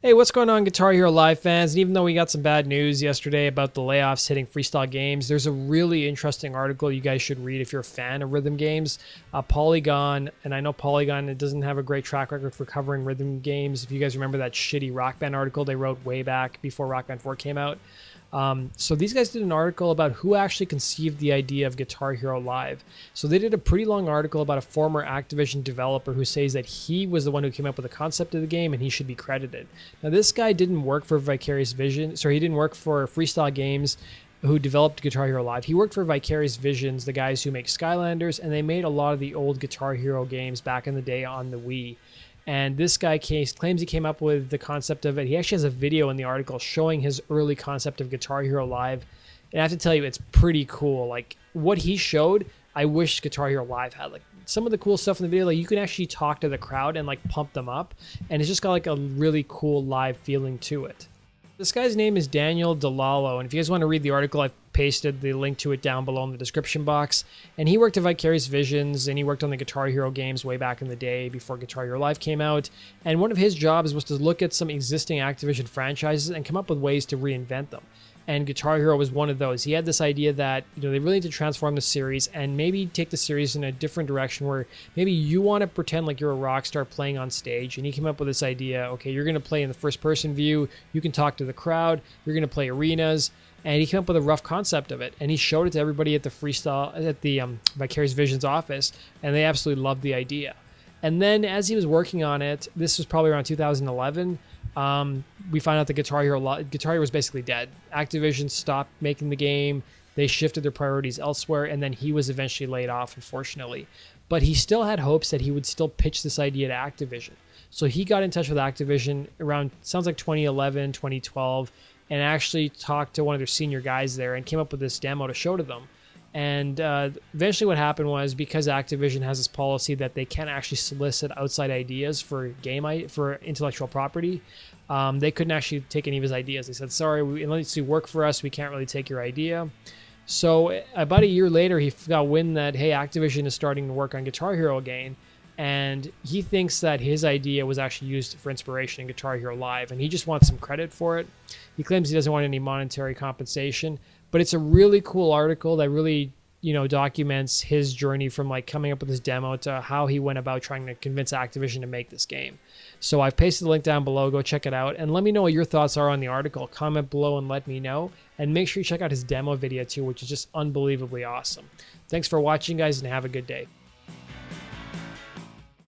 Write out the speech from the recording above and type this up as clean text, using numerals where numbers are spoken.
Hey, what's going on, Guitar Hero Live fans? And even though we got some bad news yesterday about the layoffs hitting freestyle games, there's a really interesting article you guys should read if you're a fan of rhythm games. Polygon, and I know Polygon, it doesn't have a great track record for covering rhythm games. If you guys remember that shitty Rock Band article they wrote way back before Rock Band 4 came out. So these guys did an article about who actually conceived the idea of Guitar Hero Live. So they did a pretty long article about a former Activision developer who says that he was the one who came up with the concept of the game and he should be credited. Now this guy didn't work for Vicarious Vision, sorry, he didn't work for Freestyle Games who developed Guitar Hero Live. He worked for Vicarious Visions, the guys who make Skylanders, and they made a lot of the old Guitar Hero games back in the day on the Wii. And this guy claims he came up with the concept of it. He actually has a video in the article showing his early concept of Guitar Hero Live. And I have to tell you, it's pretty cool. Like, what he showed, I wish Guitar Hero Live had. Like, some of the cool stuff in the video, like, you can actually talk to the crowd and, like, pump them up. And it's just got, like, a really cool live feeling to it. This guy's name is Dilallo, and if you guys want to read the article, I've pasted the link to it down below in the description box. And he worked at Vicarious Visions, and he worked on the Guitar Hero games way back in the day before Guitar Hero Live came out. And one of his jobs was to look at some existing Activision franchises and come up with ways to reinvent them. And Guitar Hero was one of those. He had this idea that, they really need to transform the series and maybe take the series in a different direction where maybe you want to pretend like you're a rock star playing on stage. And he came up with this idea, okay, you're going to play in the first person view, you can talk to the crowd, you're going to play arenas. And he came up with a rough concept of it. And he showed it to everybody at the Vicarious Visions office, and they absolutely loved the idea. And then as he was working on it, this was probably around 2011, we found out that Guitar Hero was basically dead. Activision stopped making the game. They shifted their priorities elsewhere, and then he was eventually laid off, unfortunately. But he still had hopes that he would still pitch this idea to Activision. So he got in touch with Activision around, sounds like 2011, 2012, and actually talked to one of their senior guys there and came up with this demo to show to them. And eventually what happened was, because Activision has this policy that they can't actually solicit outside ideas for intellectual property, they couldn't actually take any of his ideas. They said, sorry, unless you work for us, we can't really take your idea. So about a year later, he got wind that, hey, Activision is starting to work on Guitar Hero again. And he thinks that his idea was actually used for inspiration in Guitar Hero Live, and he just wants some credit for it. He claims he doesn't want any monetary compensation, but it's a really cool article that really, documents his journey from like coming up with this demo to how he went about trying to convince Activision to make this game. So I've pasted the link down below. Go check it out, and let me know what your thoughts are on the article. Comment below and let me know, and make sure you check out his demo video too, which is just unbelievably awesome. Thanks for watching, guys, and have a good day.